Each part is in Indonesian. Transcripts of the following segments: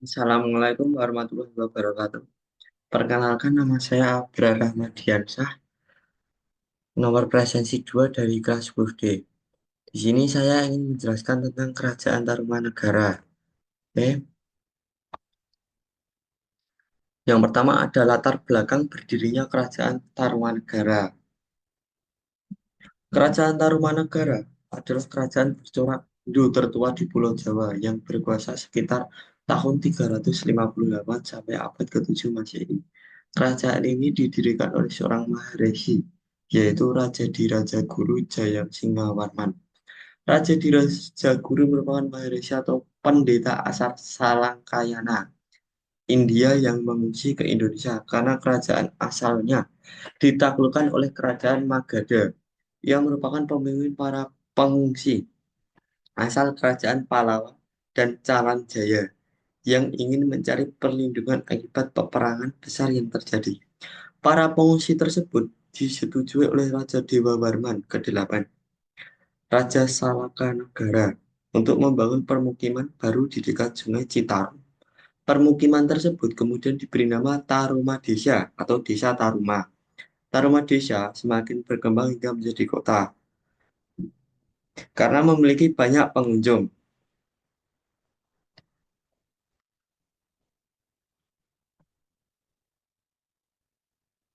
Assalamualaikum warahmatullahi wabarakatuh. Perkenalkan, nama saya Abrar Rahmadiansah, nomor presensi 2 dari kelas 10D. Di sini saya ingin menjelaskan tentang Kerajaan Tarumanegara. Oke. Yang pertama ada latar belakang berdirinya Kerajaan Tarumanegara. Kerajaan Tarumanegara adalah kerajaan bercorak Hindu tertua di Pulau Jawa yang berkuasa sekitar tahun 358 sampai abad ke-7 Masehi. Kerajaan ini didirikan oleh seorang Maharishi, yaitu Raja Diraja Guru Jaya Singawarman. Raja Diraja Guru merupakan Maharishi atau pendeta asal Salangkayana, India yang mengungsi ke Indonesia karena kerajaan asalnya ditaklukkan oleh Kerajaan Magadha yang merupakan pemimpin para pengungsi asal Kerajaan Pallawa dan Calan Jaya yang ingin mencari perlindungan akibat peperangan besar yang terjadi. Para pengungsi tersebut disetujui oleh Raja Dewa Warman ke-8, Raja Salakanagara, untuk membangun permukiman baru di dekat Sungai Citarum. Permukiman tersebut kemudian diberi nama Tarumadesa atau Desa Taruma. Tarumadesa semakin berkembang hingga menjadi kota karena memiliki banyak pengunjung.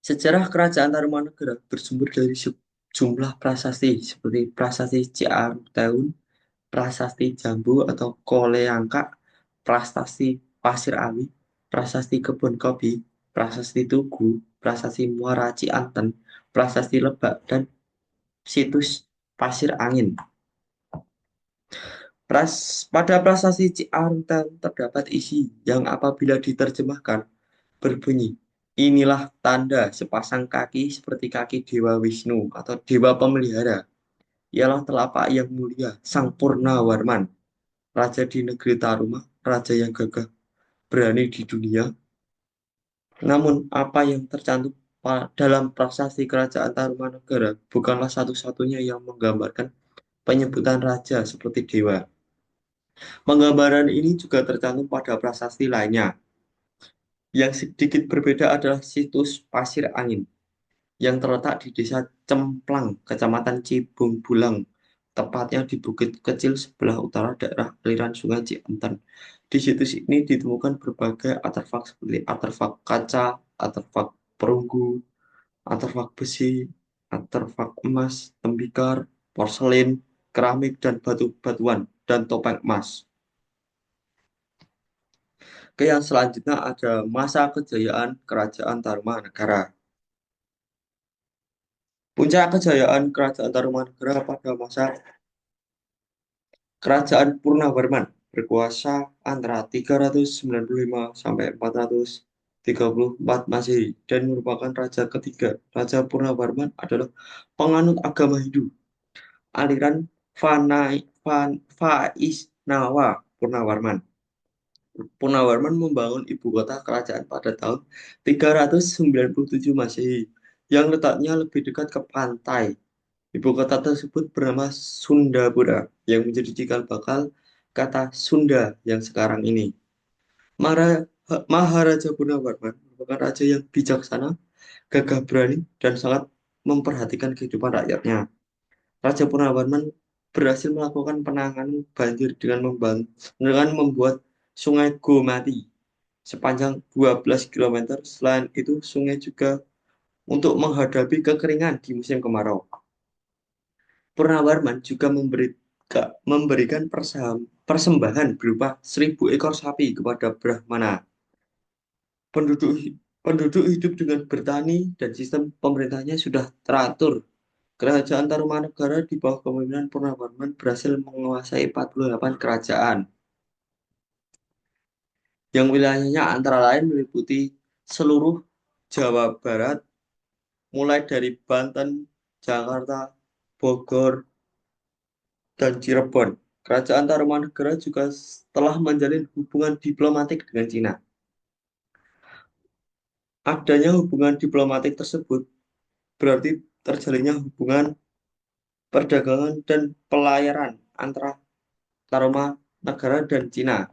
Sejarah Kerajaan Tarumanegara bersumber dari sejumlah prasasti seperti Prasasti Ciaruteun, Prasasti Jambu atau Koleangka, Prasasti Pasir Awi, Prasasti Kebun Kopi, Prasasti Tugu, Prasasti Muara Cianten, Prasasti Lebak, dan situs Pasir Angin. Pada prasasti Ciaruteun terdapat isi yang apabila diterjemahkan berbunyi, inilah tanda sepasang kaki seperti kaki Dewa Wisnu atau Dewa Pemelihara. Ialah telapak yang mulia, Sang Purnawarman, Raja di negeri Taruma, Raja yang gagah, berani di dunia. Namun, apa yang tercantum dalam prasasti Kerajaan Tarumanegara bukanlah satu-satunya yang menggambarkan penyebutan raja seperti dewa. Penggambaran ini juga tercantum pada prasasti lainnya. Yang sedikit berbeda adalah situs Pasir Angin yang terletak di Desa Cemplang, Kecamatan Cibung Bulang, tepatnya di bukit kecil sebelah utara daerah aliran Sungai Cianten. Di situs ini ditemukan berbagai artefak seperti artefak kaca, artefak perunggu, artefak besi, artefak emas, tembikar, porselen, keramik, dan batu-batuan, dan topeng emas. Oke, yang selanjutnya ada masa kejayaan Kerajaan Tarumanegara. Puncak kejayaan Kerajaan Tarumanegara pada masa Kerajaan Purnawarman berkuasa antara 395 sampai 434 Masehi dan merupakan raja ketiga. Raja Purnawarman adalah penganut agama Hindu, aliran Vaishnava Purnawarman. Purnawarman membangun ibu kota kerajaan pada tahun 397 Masehi yang letaknya lebih dekat ke pantai. Ibu kota tersebut bernama Sundapura yang menjadi cikal bakal kata Sunda yang sekarang ini. Maharaja Purnawarman merupakan raja yang bijaksana, gagah berani, dan sangat memperhatikan kehidupan rakyatnya. Raja Purnawarman berhasil melakukan penanganan banjir dengan membuat Sungai Gomati sepanjang 12 km. Selain itu, sungai juga untuk menghadapi kekeringan di musim kemarau. Purnawarman juga memberikan persembahan berupa 1.000 ekor sapi kepada Brahmana. Penduduk penduduk hidup dengan bertani dan sistem pemerintahnya sudah teratur. Kerajaan Tarumanegara di bawah kepemimpinan Purnawarman berhasil menguasai 48 kerajaan yang wilayahnya antara lain meliputi seluruh Jawa Barat, mulai dari Banten, Jakarta, Bogor, dan Cirebon. Kerajaan Tarumanegara juga telah menjalin hubungan diplomatik dengan Cina. Adanya hubungan diplomatik tersebut berarti terjalinnya hubungan perdagangan dan pelayaran antara Tarumanegara dan Cina.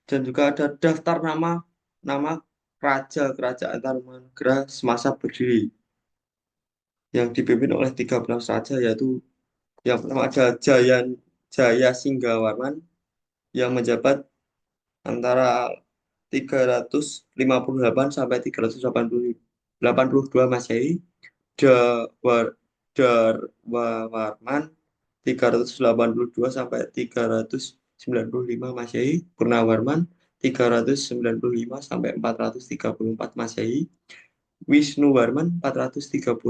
Dan juga ada daftar nama nama raja kerajaan Tarumanegara semasa berdiri yang dipimpin oleh 13 raja, yaitu yang pertama ada Jaya Singgawarman yang menjabat antara 358 sampai 382 Masehi. Dawar Darwawarman 382 sampai 395 Masehi. Purnawarman 395 sampai 434 Masehi. Wisnuwarman 434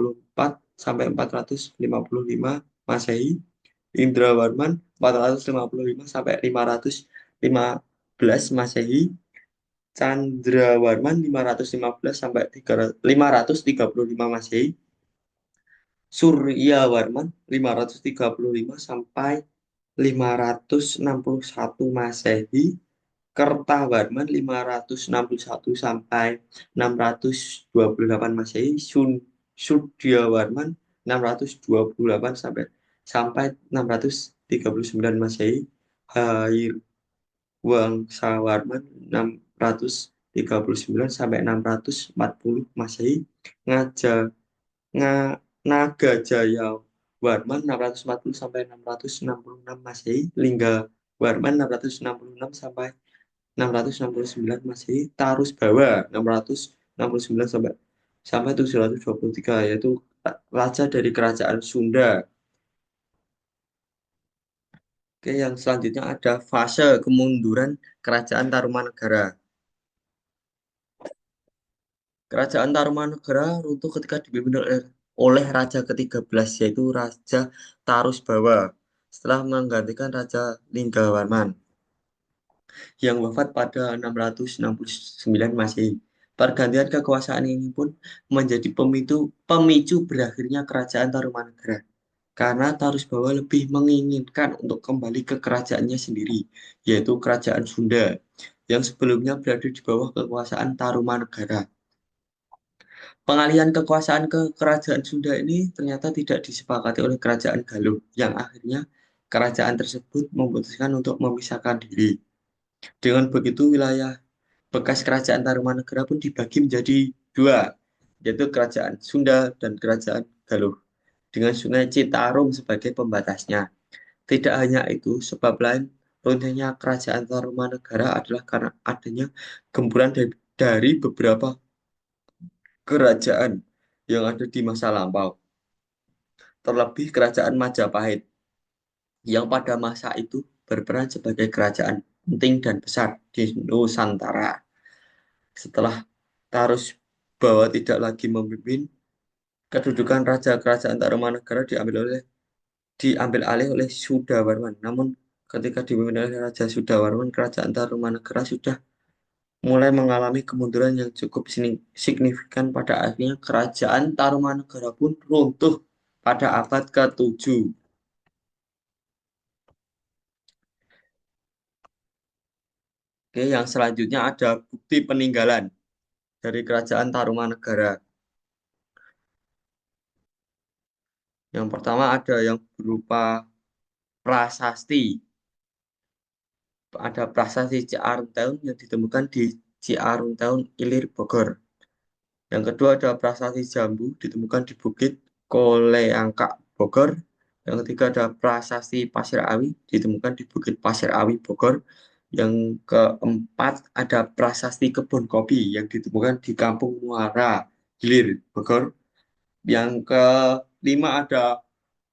sampai 455 Masehi. Indrawarman 455 sampai 515 Masehi. Candrawarman 515 sampai 535 Masehi. Suryawarman 535 sampai 561 Masehi. Kertawarman 561 sampai 628 Masehi. Sudyawarman 628 sampai sampai 639 Masehi. Wangsawarman 639 sampai 640 Masehi. Ngaja Nga- Nagajaya Warman 640 sampai 666 Masehi. Lingga Warman 666 sampai 669 Masehi. Tarus Bawa 669 sampai sampai 723, yaitu raja dari kerajaan Sunda. Oke, yang selanjutnya ada fase kemunduran kerajaan Tarumanegara. Kerajaan Tarumanegara runtuh ketika dipimpin oleh Raja ke-13, yaitu Raja Tarusbawa, setelah menggantikan Raja Linggawarman yang wafat pada 669 Masehi. Pergantian kekuasaan ini pun menjadi pemicu berakhirnya kerajaan Tarumanegara, karena Tarusbawa lebih menginginkan untuk kembali ke kerajaannya sendiri, yaitu Kerajaan Sunda, yang sebelumnya berada di bawah kekuasaan Tarumanegara. Pengalihan kekuasaan ke kerajaan Sunda ini ternyata tidak disepakati oleh kerajaan Galuh, yang akhirnya kerajaan tersebut memutuskan untuk memisahkan diri. Dengan begitu, wilayah bekas kerajaan Tarumanegara pun dibagi menjadi dua, yaitu kerajaan Sunda dan kerajaan Galuh, dengan Sungai Citarum sebagai pembatasnya. Tidak hanya itu, sebab lain runtuhnya kerajaan Tarumanegara adalah karena adanya gempuran dari beberapa kerajaan yang ada di masa lampau, terlebih kerajaan Majapahit yang pada masa itu berperan sebagai kerajaan penting dan besar di Nusantara. Setelah Tarus Bawa tidak lagi memimpin, kedudukan raja kerajaan Tarumanegara diambil alih oleh Sudawarman. Namun ketika dipimpin oleh Raja Sudawarman, kerajaan Tarumanegara sudah mulai mengalami kemunduran yang cukup signifikan. Pada akhirnya kerajaan Tarumanegara pun runtuh pada abad ke-7. Oke, yang selanjutnya ada bukti peninggalan dari kerajaan Tarumanegara. Yang pertama ada yang berupa prasasti. Ada prasasti Ciaruteun yang ditemukan di Ciaruteun, Ilir, Bogor. Yang kedua ada prasasti Jambu ditemukan di Bukit Koleangkak, Bogor. Yang ketiga ada prasasti Pasir Awi ditemukan di Bukit Pasir Awi, Bogor. Yang keempat ada prasasti Kebun Kopi yang ditemukan di Kampung Muara, Hilir, Bogor. Yang kelima ada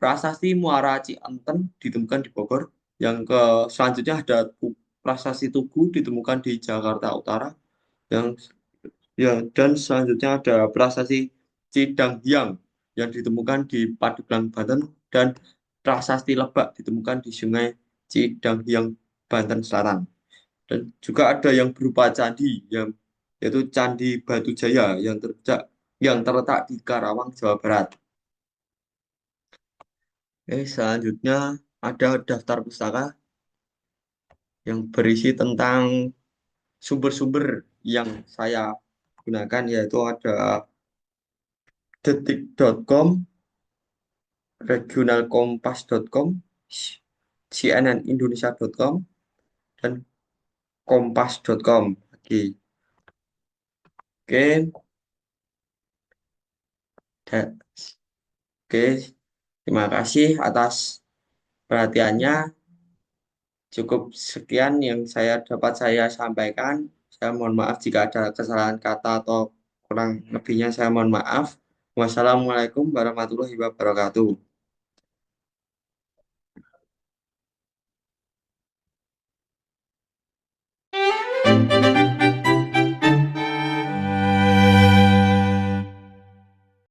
prasasti Muara Cienten ditemukan di Bogor. Yang ke selanjutnya ada prasasti Tugu ditemukan di Jakarta Utara. Yang Ya, dan selanjutnya ada prasasti Cidanghyang yang ditemukan di Pandeglang, Banten, dan prasasti Lebak ditemukan di Sungai Cidanghyang, Banten Selatan. Dan juga ada yang berupa candi, yaitu Candi Batu Jaya yang terletak di Karawang, Jawa Barat. Selanjutnya ada daftar pustaka yang berisi tentang sumber-sumber yang saya gunakan, yaitu ada detik.com, regionalkompas.com, cnnindonesia.com, dan kompas.com. Oke, oke, da- oke. Terima kasih atas perhatiannya. Cukup sekian yang dapat saya sampaikan. Saya mohon maaf jika ada kesalahan kata atau kurang lebihnya saya mohon maaf. Wassalamualaikum warahmatullahi wabarakatuh.